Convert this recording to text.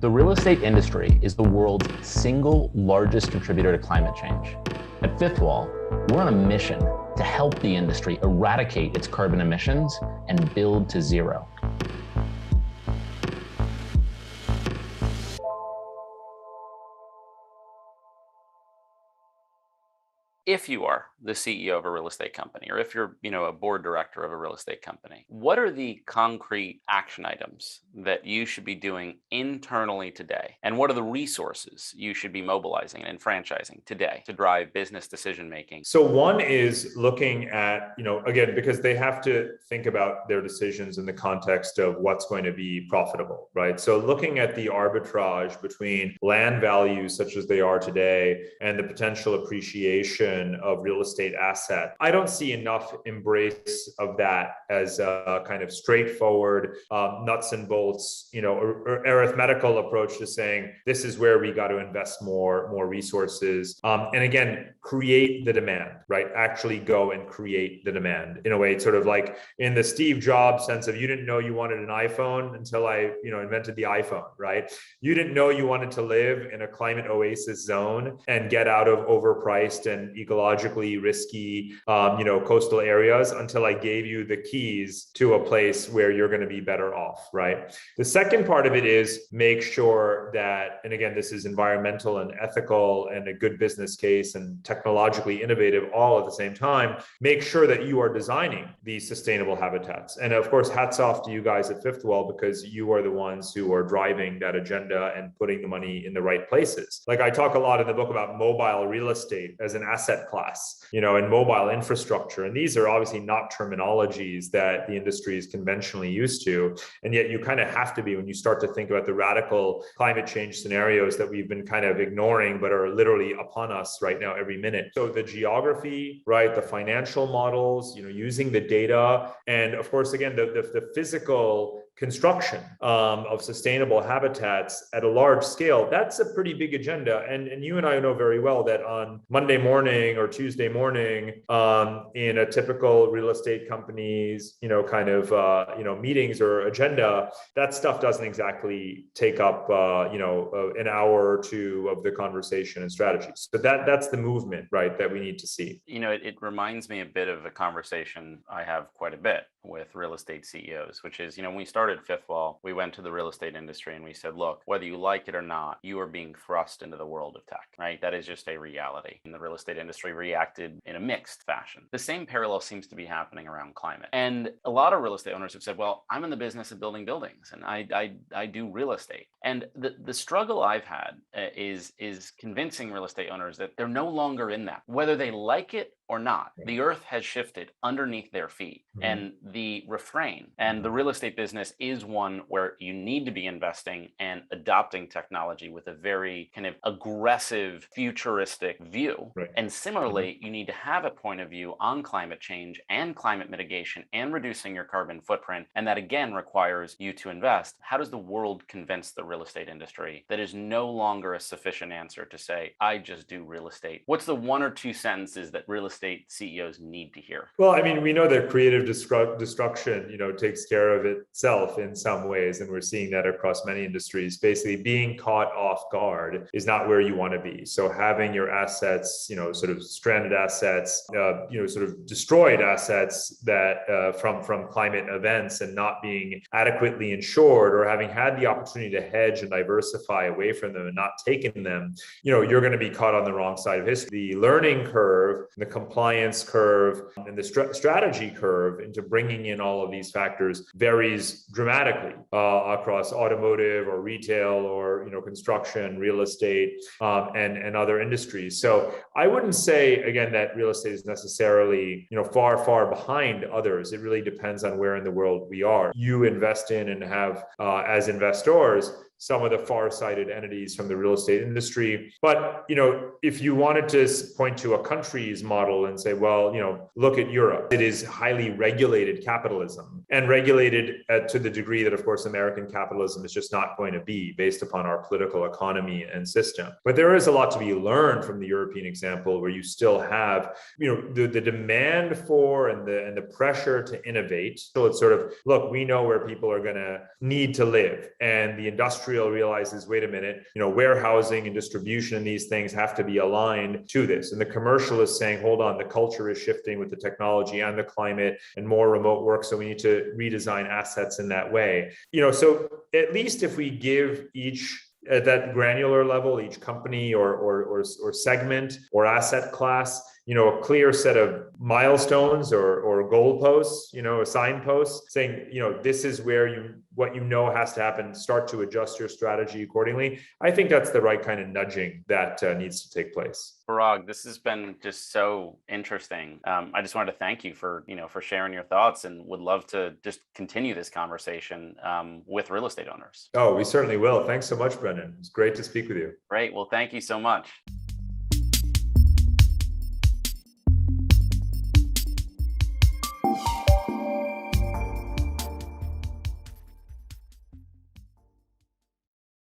The real estate industry is the world's single largest contributor to climate change. At Fifth Wall, we're on a mission to help the industry eradicate its carbon emissions and build to zero. If you are the CEO of a real estate company, or if you're, a board director of a real estate company, what are the concrete action items that you should be doing internally today? And what are the resources you should be mobilizing and franchising today to drive business decision making? So one is looking at, again, because they have to think about their decisions in the context of what's going to be profitable, right? So looking at the arbitrage between land values such as they are today and the potential appreciation of real estate asset. I don't see enough embrace of that as a kind of straightforward nuts and bolts, or arithmetical approach to saying this is where we got to invest more resources. And again, create the demand, right? Actually go and create the demand in a way. It's sort of like in the Steve Jobs sense of you didn't know you wanted an iPhone until I, invented the iPhone, right? You didn't know you wanted to live in a climate oasis zone and get out of overpriced and ecologically risky, coastal areas until I gave you the keys to a place where you're going to be better off, right? The second part of it is make sure that, and again, this is environmental and ethical and a good business case and technologically innovative all at the same time, make sure that you are designing these sustainable habitats. And of course, hats off to you guys at Fifth Wall because you are the ones who are driving that agenda and putting the money in the right places. Like I talk a lot in the book about mobile real estate as an asset class, and mobile infrastructure. And these are obviously not terminologies that the industry is conventionally used to. And yet you kind of have to be when you start to think about the radical climate change scenarios that we've been kind of ignoring, but are literally upon us right now every minute. So the geography, right? The financial models, using the data. And of course, again, the physical construction of sustainable habitats at a large scale, that's a pretty big agenda. And you and I know very well that on Monday morning or Tuesday morning, in a typical real estate company's, meetings or agenda, that stuff doesn't exactly take up, an hour or two of the conversation and strategy. So that's the movement, right, that we need to see. It reminds me a bit of a conversation I have quite a bit with real estate CEOs, which is, when we started Fifth Wall, we went to the real estate industry and we said, look, whether you like it or not, you are being thrust into the world of tech, right? That is just a reality. And the real estate industry reacted in a mixed fashion. The same parallel seems to be happening around climate. And a lot of real estate owners have said, well, I'm in the business of building buildings and I do real estate. And the struggle I've had is convincing real estate owners that they're no longer in that, whether they like it or not. The earth has shifted underneath their feet. Mm-hmm. And the refrain and the real estate business is one where you need to be investing and adopting technology with a very kind of aggressive, futuristic view. Right. And similarly, you need to have a point of view on climate change and climate mitigation and reducing your carbon footprint. And that again requires you to invest. How does the world convince the real estate industry that is no longer a sufficient answer to say, I just do real estate? What's the one or two sentences that real estate CEOs need to hear? Well, I mean, we know that creative destruction, takes care of itself in some ways. And we're seeing that across many industries. Basically, being caught off guard is not where you want to be. So having your assets, sort of stranded assets, sort of destroyed assets that from climate events and not being adequately insured or having had the opportunity to hedge and diversify away from them and not taking them, you're going to be caught on the wrong side of history. The learning curve, the compliance curve, and the strategy curve into bringing in all of these factors varies dramatically across automotive or retail or construction, real estate, and other industries. So I wouldn't say again that real estate is necessarily far behind others. It really depends on where in the world we are. You invest in and have as investors some of the far-sighted entities from the real estate industry. But, if you wanted to point to a country's model and say, well, look at Europe, it is highly regulated capitalism and regulated to the degree that, of course, American capitalism is just not going to be based upon our political economy and system. But there is a lot to be learned from the European example where you still have, the demand for and the pressure to innovate. So it's sort of, look, we know where people are going to need to live, and the industrial industrial realizes, wait a minute, warehousing and distribution and these things have to be aligned to this. And the commercial is saying, hold on, the culture is shifting with the technology and the climate and more remote work. So we need to redesign assets in that way. So at least if we give each at that granular level, each company or segment or asset class, a clear set of milestones or goalposts, a signpost saying, this is where what has to happen, start to adjust your strategy accordingly. I think that's the right kind of nudging that needs to take place. Parag, this has been just so interesting. I just wanted to thank you for sharing your thoughts, and would love to just continue this conversation with real estate owners. Oh, we certainly will. Thanks so much, Brendan. It's great to speak with you. Great. Well, thank you so much.